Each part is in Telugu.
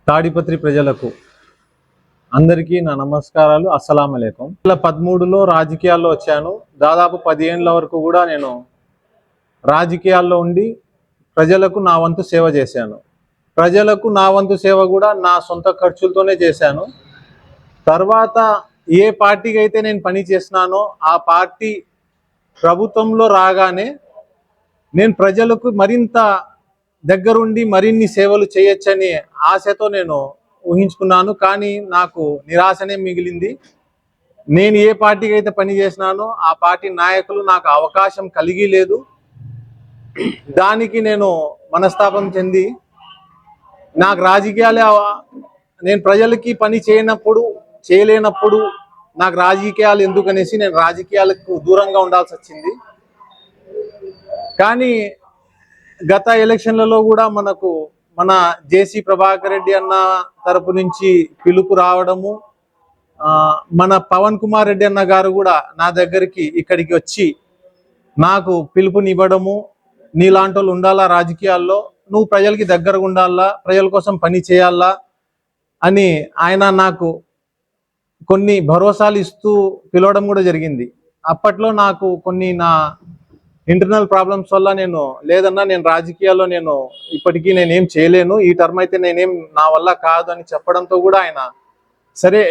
తాడిపత్రి ప్రజలకు అందరికీ నా నమస్కారాలు. అస్సలాము అలైకుం. 2013లో రాజకీయాల్లో వచ్చాను. దాదాపు 10 ఏళ్ల వరకు కూడా నేను రాజకీయాల్లో ఉండి ప్రజలకు నా వంతు సేవ చేశాను. ప్రజలకు నా వంతు సేవ కూడా నా సొంత ఖర్చులతోనే చేశాను. తర్వాత ఏ పార్టీకి అయితే నేను పని చేసినానో ఆ పార్టీ ప్రభుత్వంలో రాగానే నేను ప్రజలకు మరింత దగ్గరుండి మరిన్ని సేవలు చేయొచ్చని ఆశతో నేను ఊహించుకున్నాను. కానీ నాకు నిరాశనే మిగిలింది. నేను ఏ పార్టీకి అయితే పని చేసినానో ఆ పార్టీ నాయకులు నాకు అవకాశం కలిగి లేదు. దానికి నేను మనస్తాపం చెంది నాకు నేను ప్రజలకి పని చేయలేనప్పుడు నాకు రాజకీయాలు ఎందుకనేసి నేను రాజకీయాలకు దూరంగా ఉండాల్సి వచ్చింది. కానీ గత ఎలక్షన్లలో కూడా మన జేసీ ప్రభాకర్ రెడ్డి అన్న తరపు నుంచి పిలుపు రావడము, మన పవన్ కుమార్ రెడ్డి అన్న గారు కూడా నా దగ్గరికి ఇక్కడికి వచ్చి నాకు పిలుపునివ్వడము, నీలాంటి వాళ్ళు ఉండాలా రాజకీయాల్లో, నువ్వు ప్రజలకి దగ్గరగా ఉండాలా, ప్రజల కోసం పని చేయాలా అని ఆయన నాకు కొన్ని భరోసాలు ఇస్తూ పిలవడం కూడా జరిగింది. అప్పట్లో నాకు కొన్ని నా ఇంటర్నల్ ప్రాబ్లమ్స్ వల్ల నేను రాజకీయాల్లో ఇప్పటికీ నేనేం చేయలేను, ఈ టర్మ్ అయితే నా వల్ల కాదు అని చెప్పడంతో కూడా ఆయన సరే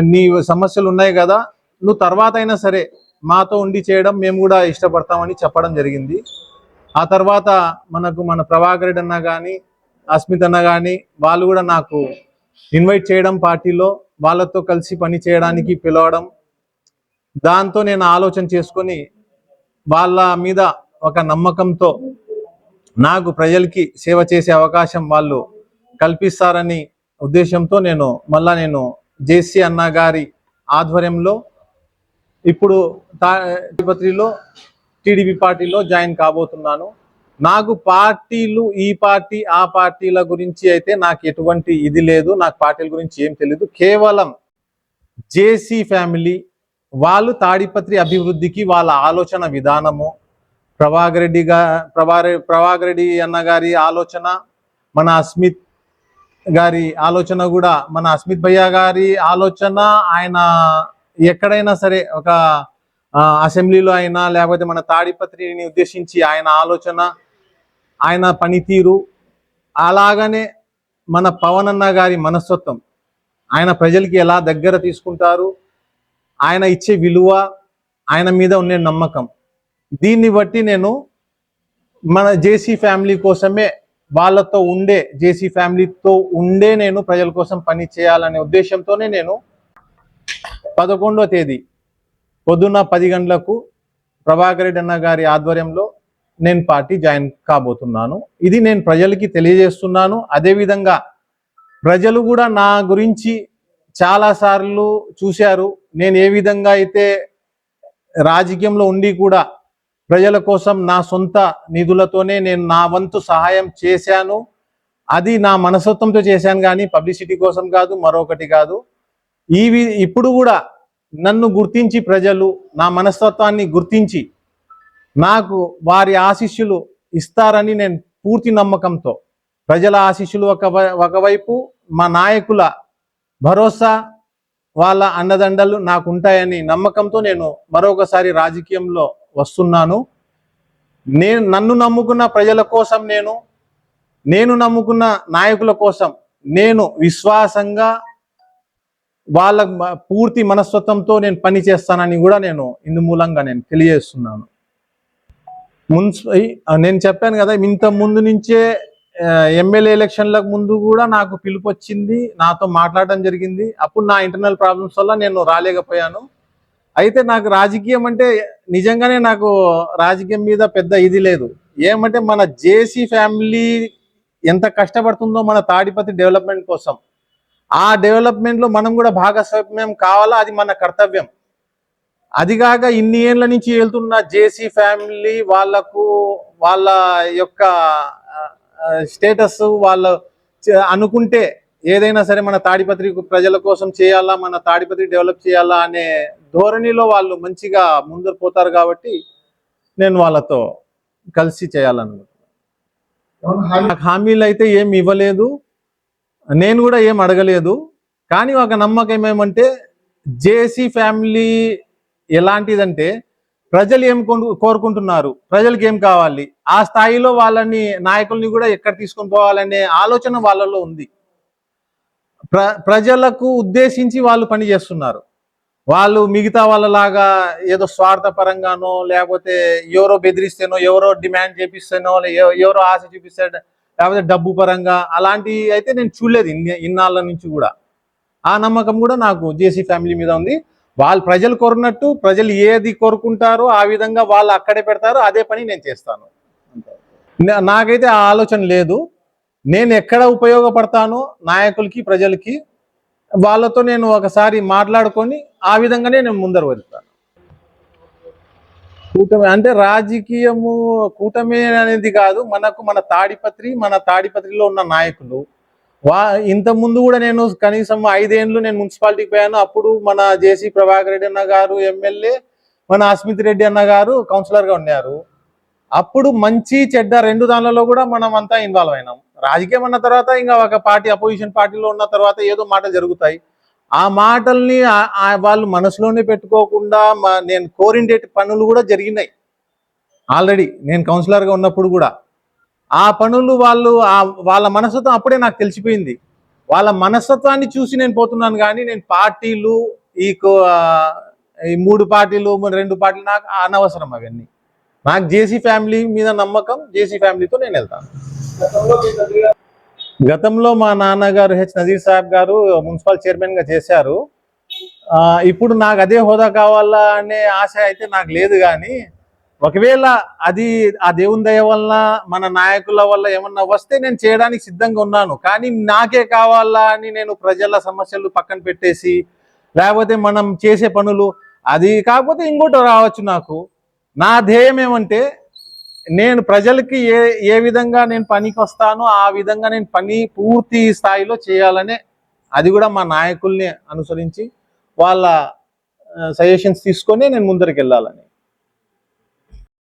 నీ సమస్యలు ఉన్నాయి కదా, నువ్వు తర్వాత అయినా సరే మాతో ఉండి చేయడం మేము కూడా ఇష్టపడతామని చెప్పడం జరిగింది. ఆ తర్వాత మన ప్రభాకర్ రెడ్డి అన్న కానీ అస్మిత్ అన్న కానీ వాళ్ళు కూడా నాకు ఇన్వైట్ చేయడం, పార్టీలో వాళ్ళతో కలిసి పని చేయడానికి పిలవడం, దాంతో నేను ఆలోచన చేసుకొని వాళ్ళ మీద ఒక నమ్మకంతో నాకు ప్రజలకి సేవ చేసే అవకాశం వాళ్ళు కల్పిస్తారని ఉద్దేశంతో నేను జేసీ అన్న గారి ఆధ్వర్యంలో ఇప్పుడు తాడిపత్రిలో టీడీపీ పార్టీలో జాయిన్ కాబోతున్నాను. నాకు పార్టీలు, ఈ పార్టీ ఆ పార్టీల గురించి అయితే నాకు ఎటువంటి ఇది లేదు, నాకు పార్టీల గురించి ఏం తెలియదు. కేవలం జేసీ ఫ్యామిలీ వాళ్ళు తాడిపత్రి అభివృద్ధికి వాళ్ళ ఆలోచన విధానము, ప్రభాకర్ రెడ్డి అన్న గారి ఆలోచన, మన అస్మిత్ గారి ఆలోచన కూడా, మన అస్మిత్ భయ్య గారి ఆలోచన, ఆయన ఎక్కడైనా సరే ఒక అసెంబ్లీలో అయినా లేకపోతే మన తాడిపత్రిని ఉద్దేశించి ఆయన ఆలోచన, ఆయన పనితీరు, అలాగనే మన పవన్ అన్న గారి మనస్తత్వం, ఆయన ప్రజలకి ఎలా దగ్గర తీసుకుంటారు, ఆయన ఇచ్చే విలువ, ఆయన మీద ఉండే నమ్మకం, దీన్ని బట్టి మన జేసీ ఫ్యామిలీ కోసమే జేసీ ఫ్యామిలీతో ఉండే నేను ప్రజల కోసం పని చేయాలనే ఉద్దేశంతోనే 11వ తేదీ పొద్దున్న 10 గంటలకు ప్రభాకర్ రెడ్డి అన్న గారి ఆధ్వర్యంలో నేను పార్టీ జాయిన్ కాబోతున్నాను. ఇది నేను ప్రజలకి తెలియజేస్తున్నాను. అదేవిధంగా ప్రజలు కూడా నా గురించి చాలాసార్లు చూశారు. నేను ఏ విధంగా అయితే రాజకీయంలో ఉండి కూడా ప్రజల కోసం నా సొంత నిధులతోనే నేను నా వంతు సహాయం చేశాను. అది నా మనస్తత్వంతో చేశాను, కానీ పబ్లిసిటీ కోసం కాదు, మరొకటి కాదు. ఇప్పుడు కూడా నన్ను గుర్తించి ప్రజలు నా మనస్తత్వాన్ని గుర్తించి నాకు వారి ఆశీస్సులు ఇస్తారని నేను పూర్తి నమ్మకంతో, ప్రజల ఆశీస్సులు ఒకవైపు, మా నాయకుల భరోసా, వాళ్ళ అండదండలు నాకు ఉంటాయని నమ్మకంతో మరొకసారి రాజకీయంలో వస్తున్నాను. నన్ను నమ్ముకున్న ప్రజల కోసం, నేను నమ్ముకున్న నాయకుల కోసం విశ్వాసంగా వాళ్ళ పూర్తి మనస్తత్వంతో పని చేస్తానని కూడా ఇందు మూలంగా తెలియజేస్తున్నాను. నేను చెప్పాను కదా, ఇంత ముందు నుంచే ఎమ్మెల్యే ఎలక్షన్లకు ముందు కూడా నాకు పిలుపు వచ్చింది, నాతో మాట్లాడడం జరిగింది. అప్పుడు నా ఇంటర్నల్ ప్రాబ్లమ్స్ వల్ల నేను రాలేకపోయాను. అయితే నాకు రాజకీయం అంటే నిజంగానే నాకు రాజకీయం మీద పెద్ద ఇది లేదు. ఏమంటే మన జేసీ ఫ్యామిలీ ఎంత కష్టపడుతుందో మన తాడిపత్రి డెవలప్మెంట్ కోసం, ఆ డెవలప్మెంట్లో మనం కూడా భాగస్వామ్యం కావాలా, అది మన కర్తవ్యం. అదిగాక ఇన్ని ఏళ్ళ నుంచి వెళ్తున్న జేసీ ఫ్యామిలీ వాళ్ళ యొక్క స్టేటస్ వాళ్ళు అనుకుంటే ఏదైనా సరే మన తాడిపత్రి ప్రజల కోసం చేయాలా, మన తాడిపత్రి డెవలప్ చేయాలా అనే ధోరణిలో వాళ్ళు మంచిగా ముందరు పోతారు. కాబట్టి నేను వాళ్ళతో కలిసి చేయాలనుకుంటున్నాను. నాకు హామీలు అయితే ఏమి ఇవ్వలేదు. నేను కూడా ఏం అడగలేదు. కానీ ఒక నమ్మకం ఏమంటే జేసీ ఫ్యామిలీ ఎలాంటిదంటే ప్రజలు ఏం కోరుకుంటున్నారు, ప్రజలకు ఏం కావాలి, ఆ స్థాయిలో వాళ్ళని నాయకుల్ని కూడా ఎక్కడ తీసుకొని పోవాలనే ఆలోచన వాళ్ళలో ఉంది. ప్రజలకు ఉద్దేశించి వాళ్ళు పని చేస్తున్నారు. వాళ్ళు మిగతా వాళ్ళలాగా ఏదో స్వార్థపరంగానో లేకపోతే ఎవరో బెదిరిస్తేనో ఎవరో డిమాండ్ చేపిస్తేనో ఎవరో ఆశ చూపిస్తే లేకపోతే డబ్బు పరంగా అలాంటివి అయితే నేను చూడలేదు ఇన్నాళ్ళ నుంచి కూడా. ఆ నమ్మకం కూడా నాకు జేసీ ఫ్యామిలీ మీద ఉంది. వాళ్ళు ప్రజలు కోరినట్టు ప్రజలు ఏది కోరుకుంటారో ఆ విధంగా వాళ్ళు అక్కడే పెడతారో అదే పని నేను చేస్తాను. నాకైతే ఆ ఆలోచన లేదు. నేను ఎక్కడ ఉపయోగపడతానో నాయకులకి ప్రజలకి వాళ్ళతో నేను ఒకసారి మాట్లాడుకొని ఆ విధంగానే నేను ముందర వెళ్తాను. కూటమి అంటే రాజకీయము కూటమి అనేది కాదు, మనకు మన తాడిపత్రిలో ఉన్న నాయకులు ఇంత ముందు కూడా నేను కనీసం 5 ఏళ్ళు నేను మున్సిపాలిటీకి పోయాను. అప్పుడు మన జేసీ ప్రభాకర్ రెడ్డి అన్న గారు ఎమ్మెల్యే, మన అస్మిత్ రెడ్డి అన్న గారు కౌన్సిలర్గా ఉన్నారు. అప్పుడు మంచి చెడ్డ 2 దానిలలో కూడా మనం అంతా ఇన్వాల్వ్ అయినాం. రాజకీయం అన్న తర్వాత ఇంకా ఒక పార్టీ అపోజిషన్ పార్టీలో ఉన్న తర్వాత ఏదో మాటలు జరుగుతాయి. ఆ మాటల్ని వాళ్ళు మనసులోనే పెట్టుకోకుండా నేను కోరిండే పనులు కూడా జరిగినాయి ఆల్రెడీ నేను కౌన్సిలర్గా ఉన్నప్పుడు కూడా. ఆ పనులు వాళ్ళ మనస్తత్వం అప్పుడే నాకు తెలిసిపోయింది. వాళ్ళ మనస్తత్వాన్ని చూసి నేను పోతున్నాను కానీ నేను పార్టీలు ఈ 3 పార్టీలు 2 పార్టీలు నాకు అనవసరం. అవన్నీ నాకు జేసీ ఫ్యామిలీ మీద నమ్మకం, జేసీ ఫ్యామిలీతో నేను వెళ్తాను. గతంలో మా నాన్నగారు నజీర్ సాహెబ్ గారు మున్సిపల్ చైర్మన్ గా చేశారు. ఇప్పుడు నాకు అదే హోదా కావాలా అనే ఆశ అయితే నాకు లేదు. కానీ ఒకవేళ అది ఆ దేవుని దయ వల్ల మన నాయకుల వల్ల ఏమన్నా వస్తే నేను చేయడానికి సిద్ధంగా ఉన్నాను. కానీ నాకే కావాలా అని నేను ప్రజల సమస్యలు పక్కన పెట్టేసి లేకపోతే మనం చేసే పనులు అది కాకపోతే ఇంకోటి రావచ్చు. నా ధ్యేయం ఏమంటే నేను ప్రజలకి ఏ విధంగా నేను పనికి వస్తానో ఆ విధంగా నేను పని పూర్తి స్థాయిలో చేయాలనే, అది కూడా మా నాయకుల్ని అనుసరించి వాళ్ళ సజెషన్స్ తీసుకొని నేను ముందరికి వెళ్ళాలని.